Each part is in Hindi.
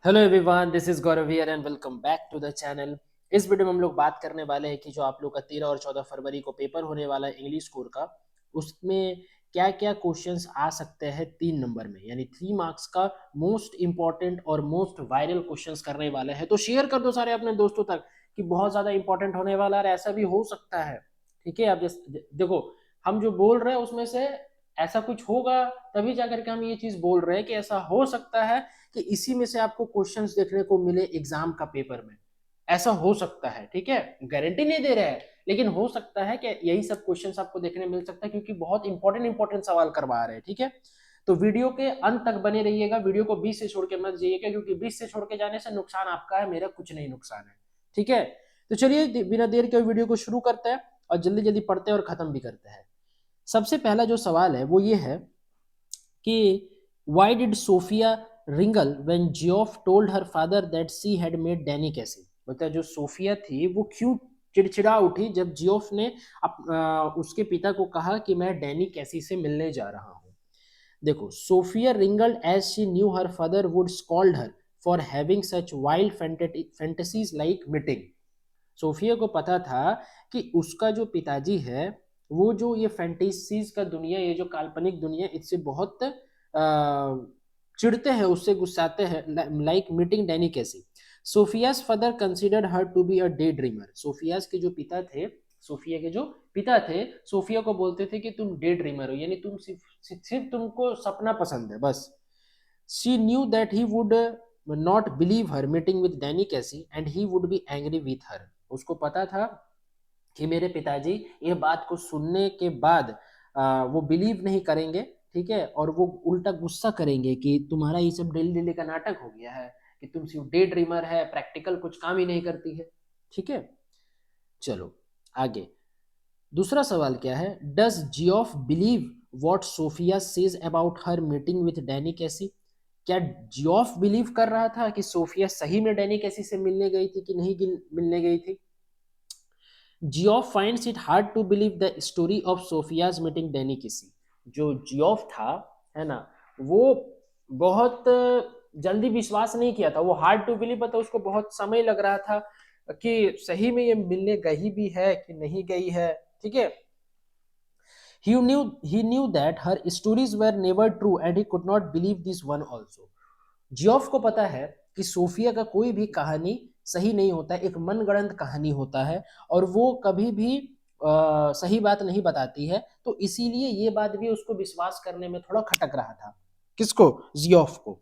Hello everyone, this is Gaurav here and welcome back to the channel. इस वीडियो में हम लोग बात करने वाले हैं कि जो आप लोग का 13 और 14 फरवरी को पेपर होने वाला है इंग्लिश कोर का, उसमें क्या क्या क्वेश्चंस आ सकते हैं 3 नंबर में, यानी 3 मार्क्स का मोस्ट इंपॉर्टेंट और मोस्ट वायरल क्वेश्चंस करने वाले हैं। तो शेयर कर दो सारे अपने दोस्तों तक कि बहुत ज्यादा इंपॉर्टेंट होने वाला है और ऐसा भी हो सकता है। ठीक है, आप देखो, हम जो बोल रहे हैं उसमें से ऐसा कुछ होगा, तभी जाकर के हम ये चीज बोल रहे हैं कि ऐसा हो सकता है कि इसी में से आपको क्वेश्चंस देखने को मिले एग्जाम का पेपर में। ऐसा हो सकता है, ठीक है, गारंटी नहीं दे रहे हैं, लेकिन हो सकता है कि यही सब क्वेश्चंस आपको देखने मिल सकता है, क्योंकि बहुत इंपॉर्टेंट इंपॉर्टेंट सवाल करवा रहे हैं। ठीक है, तो वीडियो के अंत तक बने रहिएगा, वीडियो को बीच से छोड़ के मत जाइएगा, क्योंकि बीच से छोड़ के जाने से नुकसान आपका है, मेरा कुछ नहीं नुकसान है। ठीक है, तो चलिए बिना देर के वीडियो को शुरू करते हैं और जल्दी जल्दी पढ़ते हैं और खत्म भी करते हैं। सबसे पहला जो सवाल है वो ये है कि why did Sophia wrinkle when Geoff told her father that she had made Danny Casey? बोलता है जो सोफिया थी वो क्यों चिड़चिड़ा उठी जब जियोफ ने उसके पिता को कहा कि मैं डैनी कैसी से मिलने जा रहा हूँ। देखो, Sophia wriggled as she knew her father would scold her for having such wild fantasies like meeting. Sophia को पता था कि उसका जो पिताजी है वो जो ये फैंटेसीज का दुनिया, ये जो काल्पनिक दुनिया, इससे बहुत चिढ़ते हैं, उससे गुस्साते हैं, like meeting Danny Casey. Sophia's father considered her to be a day dreamer. Sophia's के जो पिता थे, सोफिया के जो पिता थे, सोफिया को बोलते थे कि तुम डे ड्रीमर हो, यानी तुम सिर्फ तुमको सपना पसंद है बस। She knew that he would not believe her meeting with Danny कैसी and he would be angry with her. उसको पता था कि मेरे पिताजी ये बात को सुनने के बाद वो बिलीव नहीं करेंगे, ठीक है, और वो उल्टा गुस्सा करेंगे कि तुम्हारा ये सब डेली डेली का नाटक हो गया है, कि तुम सिर्फ डे ड्रीमर है, प्रैक्टिकल कुछ काम ही नहीं करती है। ठीक है, चलो आगे। दूसरा सवाल क्या है, does Geoff believe what Sophia says about her meeting with Danny कैसी? क्या जियोफ बिलीव कर रहा था कि सोफिया सही में डैनी कैसी से मिलने गई थी कि नहीं मिलने गई थी? Geoff finds it hard to believe the story of Sophia's meeting Danny Casey. जो जियोफ था, है ना, वो बहुत जल्दी विश्वास नहीं किया था, वो हार्ड टू बिलीव, मतलब उसको बहुत समय लग रहा था कि सही में ये मिलने गई भी है कि नहीं गई है। ठीक है, he knew that her stories were never true and he could not believe this one also. Geoff को पता है कि सोफिया का कोई भी कहानी सही नहीं होता है, एक मनगढ़ंत कहानी होता है, और वो कभी भी सही बात नहीं बताती है, तो इसीलिए ये बात भी उसको विश्वास करने में थोड़ा खटक रहा था। किसको? जियोफ को।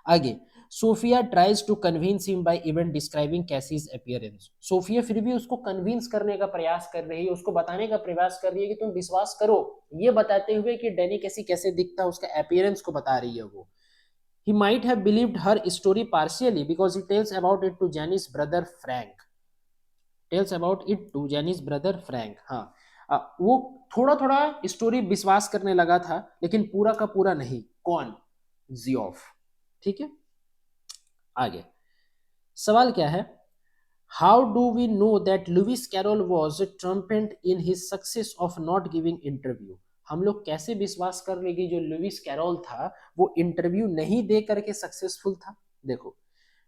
आगे, Sophia tries to convince him by even describing Casey's appearance. Sophia फिर भी उसको कन्विंस करने का प्रयास कर रही है, उसको बताने का प्रयास कर रही है कि तुम विश्वास करो, ये बताते हुए कि डैनी कैसी कैसे दिखता है, उसका अपीयरेंस को बता रही है वो। He might have believed her story partially because he tells about it to Jenny's brother Frank. Tells about it to Jenny's brother Frank. हाँ, वो थोड़ा थोड़ा स्टोरी विश्वास करने लगा था, लेकिन पूरा का पूरा नहीं। कौन? जियोफ। ठीक है, आगे सवाल क्या है, how do we know that Lewis Carroll was triumphant in his success of not giving interview? हम लोग कैसे विश्वास कर लेंगे जो लुइस कैरोल था वो इंटरव्यू नहीं दे करके सक्सेसफुल था? देखो,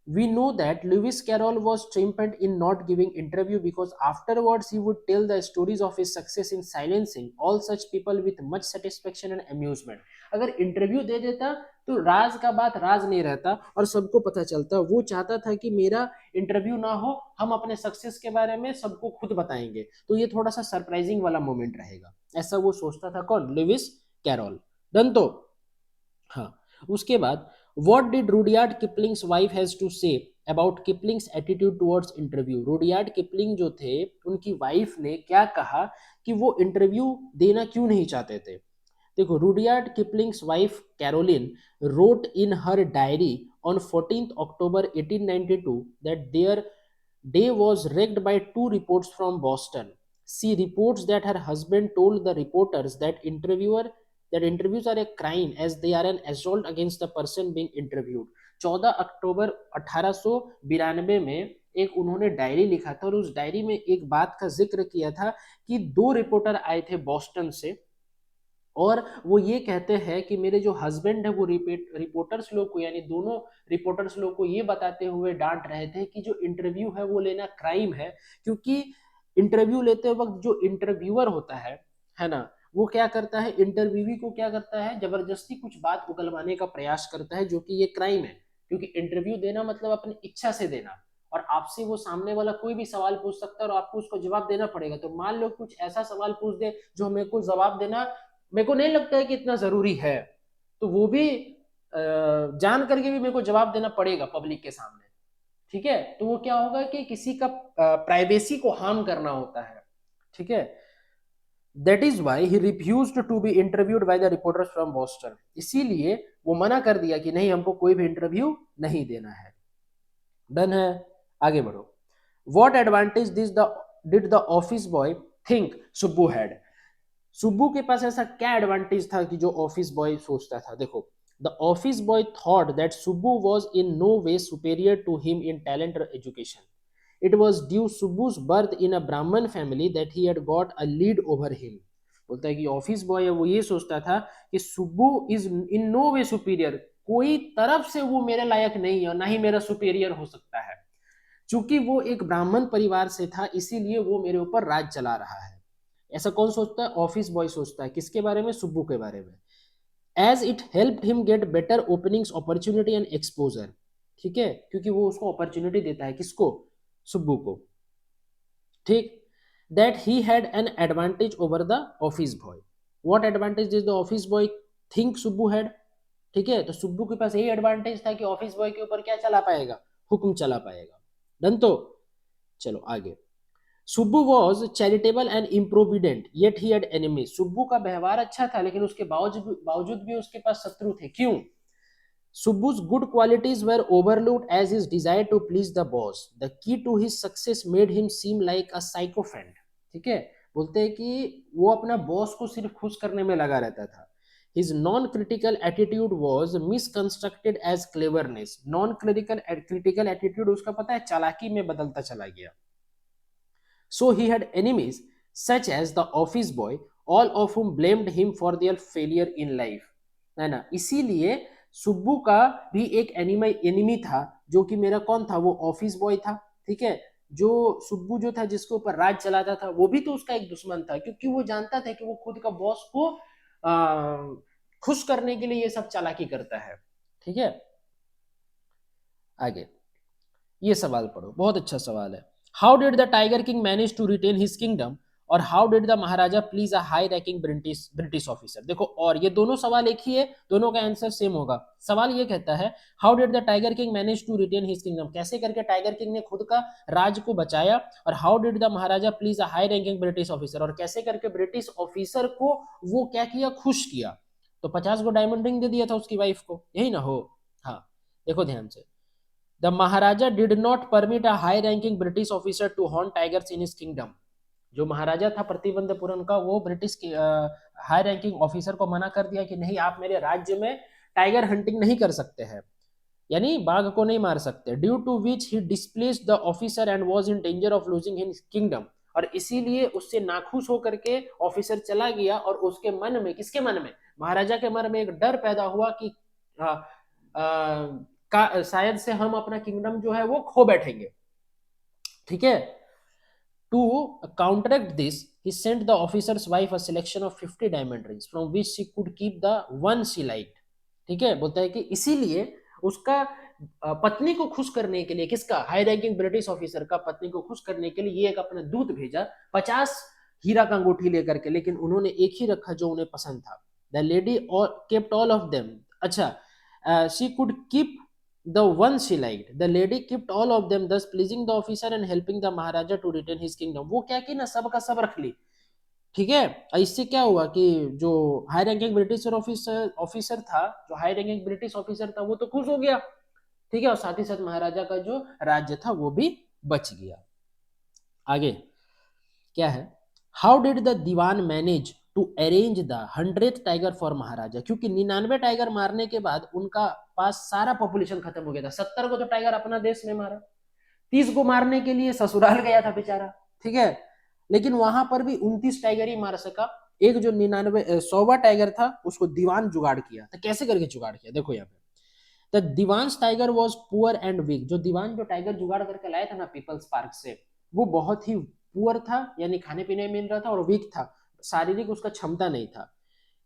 we know that Lewis Carroll was triumphant in not giving interview because afterwards he would tell the stories of his success in silencing all such people with much satisfaction and amusement. अगर इंटरव्यू दे देता तो राज का बात राज नहीं रहता और सबको पता चलता। वो चाहता था कि मेरा इंटरव्यू ना हो, हम अपने सक्सेस के बारे में सबको खुद बताएंगे, तो ये थोड़ा सा सरप्राइजिंग वाला मोमेंट रहेगा, ऐसा वो सोचता था। कौन? Louis carol. डन तो। हाँ, उसके बाद, what did Rudyard Kipling's wife has to say about Kipling's attitude towards interview? Rudyard Kipling जो थे, उनकी वाइफ ने क्या कहा कि वो इंटरव्यू देना क्यों नहीं चाहते थे? देखो, Rudyard Kipling's wife Caroline wrote in her diary on 14th October 1892 that their day was wrecked by two reports from Boston. She reports that her husband told the reporters that interviews are a crime as they are an assault against the person being interviewed. 14 अक्टूबर 1892 में एक उन्होंने डायरी लिखा था, और उस डायरी में एक बात का जिक्र किया था कि दो रिपोर्टर आए थे बॉस्टन से, और वो ये कहते हैं कि मेरे जो हस्बैंड है वो रिपोर्टर्स लोग को, यानी दोनों रिपोर्टर्स लोग को ये बताते हुए डांट रहे थे कि जो इंटरव्यू है वो लेना क्राइम है, क्योंकि इंटरव्यू लेते वक्त जो इंटरव्यूअर होता है ना, वो क्या करता है, इंटरव्यूवी को क्या करता है, जबरदस्ती कुछ बात उगलवाने का प्रयास करता है, जो कि ये क्राइम है, क्योंकि इंटरव्यू देना मतलब अपनी इच्छा से देना, और आपसे वो सामने वाला कोई भी सवाल पूछ सकता है और आपको उसको जवाब देना पड़ेगा। तो मान लो कुछ ऐसा सवाल पूछ दे जो मेरे को जवाब देना मेरे को नहीं लगता है कि इतना जरूरी है, तो वो भी जान करके भी मेरे को जवाब देना पड़ेगा पब्लिक के सामने। ठीक है, तो वो क्या होगा कि किसी का प्राइवेसी को हार्म करना होता है। ठीक है, that is why he refused to be interviewed by the reporters from Boston, इसीलिए वो मना कर दिया कि नहीं, हमको कोई भी इंटरव्यू नहीं देना है। डन है, आगे बढ़ो। What advantage this the did the office boy think Subbu had, Subbu के पास ऐसा क्या एडवांटेज था कि जो ऑफिस बॉय सोचता था। देखो, the office boy thought that Subbu was in no way superior to him in talent और education, it was due Subbu's birth in a Brahmin family that he had got a lead over him. बोलता है कि ऑफिस बॉय है वो ये सोचता था कि Subbu is in no way superior, कोई तरफ से वो मेरे लायक नहीं है और ना ही मेरा सुपेरियर हो सकता है, चूंकि वो एक ब्राह्मण परिवार से था इसीलिए वो मेरे ऊपर राज चला रहा है। ऐसा कौन सोचता है, ऑफिस बॉय सोचता है, किसके बारे में, सुब्बू के बारे में। As it helped him get better openings opportunity and exposure, ठीक है, क्योंकि वो उसको अपॉर्चुनिटी देता है, किसको, सुब्बू को। ठीक, that he had an advantage over the office boy, what advantage is the office boy think Subbu had. ठीक है, तो सुब्बू के पास यही एडवांटेज था कि ऑफिस बॉय के ऊपर क्या चला पाएगा, हुक्म चला पाएगा। डन, तो चलो आगे। Subbu was charitable and improvident yet he had enemies, Subbu का व्यवहार अच्छा था लेकिन उसके बावजूद भी उसके पास शत्रु थे, क्यों। Subbu's good qualities were overlooked as his desire to please the boss. The key to his success made him seem like a sycophant. ठीक है, बोलते हैं कि वो अपना बॉस को सिर्फ खुश करने में लगा रहता था। His non-critical attitude was misconstructed as cleverness. Non-critical attitude उसका पता है चालाकी में बदलता चला गया। So he had enemies such as the office boy, all of whom blamed him for their failure in life. है ना, इसीलिए सुब्बू का भी एक एनिमी था, जो कि मेरा कौन था, वो ऑफिस बॉय था। ठीक है, जो सुब्बू जो था जिसके ऊपर राज चलाता था वो भी तो उसका एक दुश्मन था, क्योंकि वो जानता था कि वो खुद का बॉस को खुश करने के लिए ये सब चालाकी करता है। ठीक है, आगे ये सवाल पढ़ो, बहुत अच्छा सवाल है। How did the tiger king manage to retain his kingdom, और how did the Maharaja please a high ranking British officer. देखो, और ये दोनों सवाल एक ही है, दोनों का आंसर सेम होगा। सवाल ये कहता है how did the tiger king manage to retain his kingdom, कैसे करके टाइगर किंग ने खुद का राज को बचाया, और how did the Maharaja please a high ranking British officer, और कैसे करके ब्रिटिश ऑफिसर को वो क्या किया, खुश किया। तो 50 को डायमंड रिंग दे दिया था उसकी वाइफ को, यही ना हो। हाँ, देखो ध्यान से। The Maharaja did not permit a high-ranking British officer to hunt tigers in his kingdom. जो महाराजा था प्रतिबंधपुरम का, वो ब्रिटिश हाई रैंकिंग ऑफिसर को मना कर दिया कि नहीं, आप मेरे राज्य में टाइगर हंटिंग नहीं कर सकते हैं, यानी बाघ को नहीं मार सकते। Due to which he displaced the officer and was in danger of losing his kingdom, और इसीलिए उससे नाखुश होकर के ऑफिसर चला गया, और उसके मन में, किसके मन में, महाराजा के मन में एक डर पैदा हुआ कि आ, आ, शायद से हम अपना किंगडम जो है वो खो बैठेंगे। ठीक है, to counteract this he sent the officer's wife a selection of 50 diamond rings from which she could keep the one she liked. ठीक है, बोलता है कि इसीलिए उसका पत्नी को खुश करने के लिए, किसका, हाई रैंकिंग ब्रिटिश ऑफिसर का पत्नी को खुश करने के लिए ये एक अपना दूत भेजा 50 हीरा का अंगूठी लेकर के, लेकिन उन्होंने एक ही रखा जो उन्हें पसंद था। The lady kept all of them, अच्छा, she could keep the one she liked. The lady kept all of them, thus pleasing the officer and helping the Maharaja to retain his kingdom. वो क्या की ना, सब का सब रख ली। ठीक है, इससे क्या हुआ कि जो हाई रैंकिंग ब्रिटिश ऑफिसर था, जो हाई रैंकिंग ब्रिटिश ऑफिसर था, वो तो खुश हो गया। ठीक है, और साथ ही साथ महाराजा का जो राज्य था वो भी बच गया। आगे क्या है, how did the Dewan manage to arrange the 100th tiger for Maharaja, क्योंकि 99 टाइगर मारने के बाद उनका पास सारा पॉपुलेशन खत्म हो गया था। 70 को तो टाइगर अपना देश में मारा, 30 को मारने के लिए ससुराल गया था बेचारा। ठीक है, लेकिन वहां पर भी 29 टाइगर ही मार सका, एक जो 100वां टाइगर था उसको दीवान जुगाड़ किया। तो कैसे करके जुगाड़ किया, देखो यहाँ पे, the dewan tiger was poor and weak. जो दीवान जो टाइगर जुगाड़ करके लाया था ना पीपल्स पार्क से, वो बहुत ही पुअर था, यानी खाने पीने में मिल रहा था, और वीक था, शारीरिक उसका क्षमता नहीं था।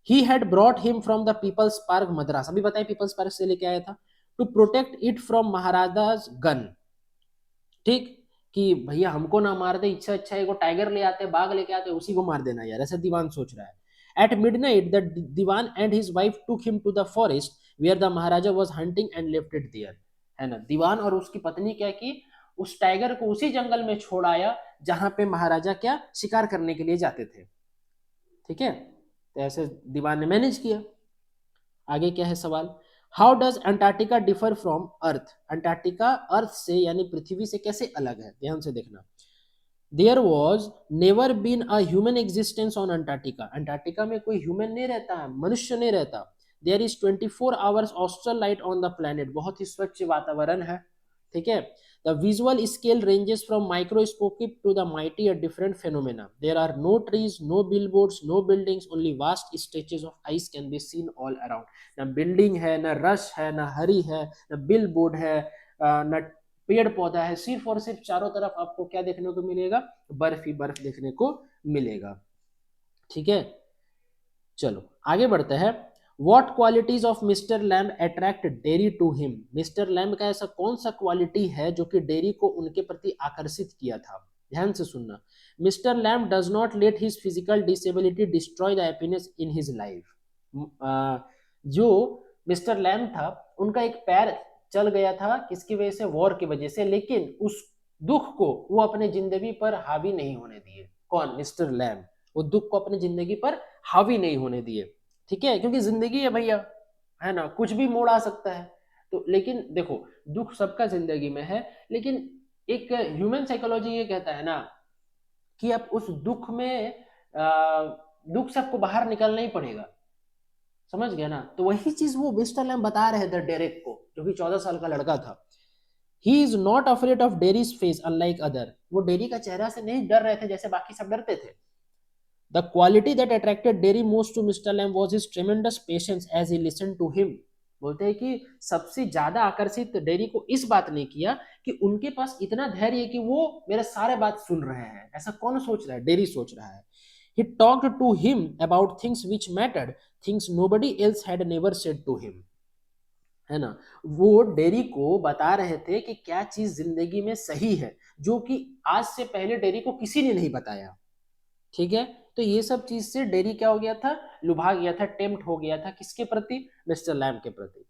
He had brought him from the People's Park Madras, अभी बताए पीपल्स पार्क से लेके आया था, to protect it from Maharaja's gun. ठीक, कि भैया हमको ना मार दे, इच्छा अच्छा है, वो टाइगर ले आते, बाघ लेके आते, उसी को मार देना यार, ऐसा दीवान सोच रहा है। At midnight the dewan and his wife took him to the forest where the maharaja was hunting and left it there. है ना, दीवान और उसकी पत्नी क्या की, उस टाइगर को उसी जंगल में छोड़ आया जहां पे महाराजा क्या शिकार करने के लिए जाते थे। ठीक है, तो ऐसे दीवान ने मैनेज किया। आगे क्या है सवाल, how does Antarctica differ from earth. Antarctica earth से यानी पृथ्वी से कैसे अलग है, ध्यान से देखना। There was never been a human existence on Antarctica. Antarctica में कोई ह्यूमन नहीं रहता है, मनुष्य नहीं रहता। There is 24 hours austral light on the planet, बहुत ही स्वच्छ वातावरण है। ठीक है, the visual scale ranges from microscopic to the mighty a different phenomena. There are no trees, no billboards, no buildings, only vast stretches of ice can be seen all around. न बिल्डिंग है, न रश है, न हरी है, न बिलबोर्ड है, न पेड़ पौधा है, सिर्फ और सिर्फ चारों तरफ आपको क्या देखने को मिलेगा, बर्फ ही बर्फ देखने को मिलेगा। ठीक है, चलो आगे बढ़ते हैं। What qualities of Mr Lamb attract Derry to him. Mr Lamb का ऐसा कौन सा क्वालिटी है जो कि डेरी को उनके प्रति आकर्षित किया था, ध्यान से सुनना। Mister lamb does not let his physical disability destroy the happiness in his life. जो मिस्टर लैम्ब था, उनका एक पैर चल गया था, किसकी वजह से, वॉर की वजह से, लेकिन उस दुख को वो अपने जिंदगी पर हावी नहीं होने दिए। कौन, मिस्टर लैम्ब, वो दुख को अपनी जिंदगी पर हावी नहीं होने दिए। ठीक है, क्योंकि जिंदगी है भैया, है ना, कुछ भी मोड़ आ सकता है। तो लेकिन देखो, दुख सबका जिंदगी में है, लेकिन एक ह्यूमन साइकोलॉजी ये कहता है ना कि अब उस दुख में दुख से आपको बाहर निकलना ही पड़ेगा, समझ गया ना। तो वही चीज वो मिस्टर लैम बता रहे थे डेरेक को, जो कि 14 साल का लड़का था। He is not afraid of dairies face unlike other. वो डेरी का चेहरा से नहीं डर रहे थे जैसे बाकी सब डरते थे। The quality that attracted Derry most to Mr. Lamb was his tremendous patience as he listened to him. बोलते हैं कि सबसे ज्यादा आकर्षित डेरी को इस बात ने किया कि उनके पास इतना धैर्य है कि वो मेरे सारे बात सुन रहे हैं। ऐसा कौन सोच रहा है, डेरी सोच रहा है। He talked to him about things which mattered, things nobody else had never said to him. है ना, वो डेरी को बता रहे थे कि क्या चीज जिंदगी में सही है, जो कि आज से पहले डेरी को किसी ने नहीं बताया। ठीक है, तो ये सब चीज से डेरी क्या हो गया था, लुभा गया था, टेम्प्ट हो गया था, किसके प्रति, मिस्टर लैम के प्रति।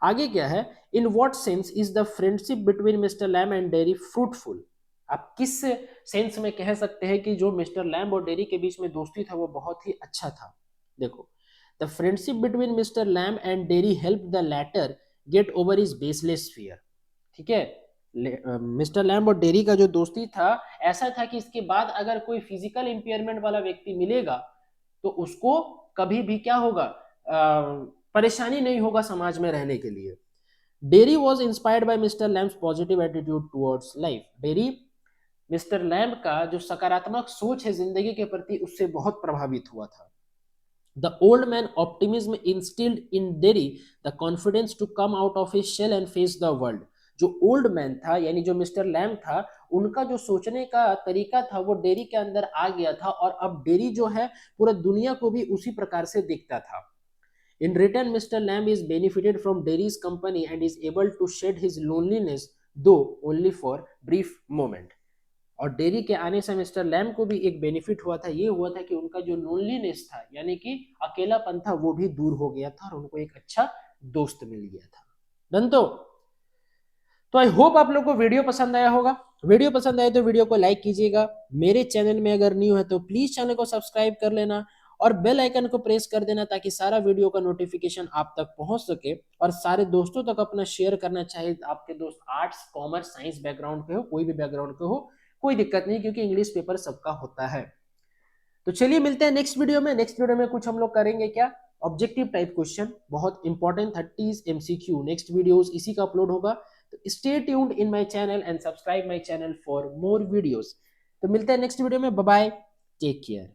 आगे क्या है, in what sense is the friendship between Mr Lamb and Derry fruitful. आप किस सेंस में कह सकते हैं कि जो मिस्टर लैम और डेरी के बीच में दोस्ती था वो बहुत ही अच्छा था। देखो, the friendship between Mr Lamb and Derry help the latter get over his baseless fear. ठीक है, मिस्टर लैम्ब और डेरी का जो दोस्ती था ऐसा था कि इसके बाद अगर कोई फिजिकल इंपेयरमेंट वाला व्यक्ति मिलेगा तो उसको कभी भी क्या होगा, परेशानी नहीं होगा समाज में रहने के लिए। Dairy was inspired by mister lamb positive attitude towards life. Dairy mister Lamb का जो सकारात्मक सोच है जिंदगी के प्रति, उससे बहुत प्रभावित हुआ था। The old man optimism instilled in Derry the confidence to come out of his shell and face the world. जो ओल्ड मैन था यानी जो मिस्टर लैम था, उनका जो सोचने का तरीका था वो डेरी के अंदर आ गया था, और अब डेरी जो है पूरा दुनिया को भी उसी प्रकार से देखता था। In return, Mr. Lamb is benefited from Derry's company and is able to shed his loneliness, though only for brief moment. और डेरी के आने से मिस्टर लैम को भी एक बेनिफिट हुआ था, ये हुआ था कि उनका जो लोनलीनेस था यानी कि अकेलापन था वो भी दूर हो गया था और उनको एक अच्छा दोस्त मिल गया था। डन। तो आई होप आप लोग को वीडियो पसंद आया होगा। वीडियो पसंद आए तो वीडियो को लाइक कीजिएगा। मेरे चैनल में अगर न्यू है तो प्लीज चैनल को सब्सक्राइब कर लेना और बेल आइकन को प्रेस कर देना ताकि सारा वीडियो का नोटिफिकेशन आप तक पहुंच सके और सारे दोस्तों तक अपना शेयर करना। चाहे आपके दोस्त आर्ट्स, कॉमर्स, साइंस बैकग्राउंड के हो, कोई भी बैकग्राउंड के हो, कोई दिक्कत नहीं, क्योंकि इंग्लिश पेपर सबका होता है। तो चलिए मिलते हैं नेक्स्ट वीडियो में। नेक्स्ट वीडियो में कुछ हम लोग करेंगे क्या, ऑब्जेक्टिव टाइप क्वेश्चन, बहुत इंपॉर्टेंट 30 MCQ। नेक्स्ट वीडियोस इसी का अपलोड होगा, तो stay tuned in my channel and subscribe my channel for more videos. तो मिलते हैं नेक्स्ट वीडियो में, बाय बाय, टेक केयर।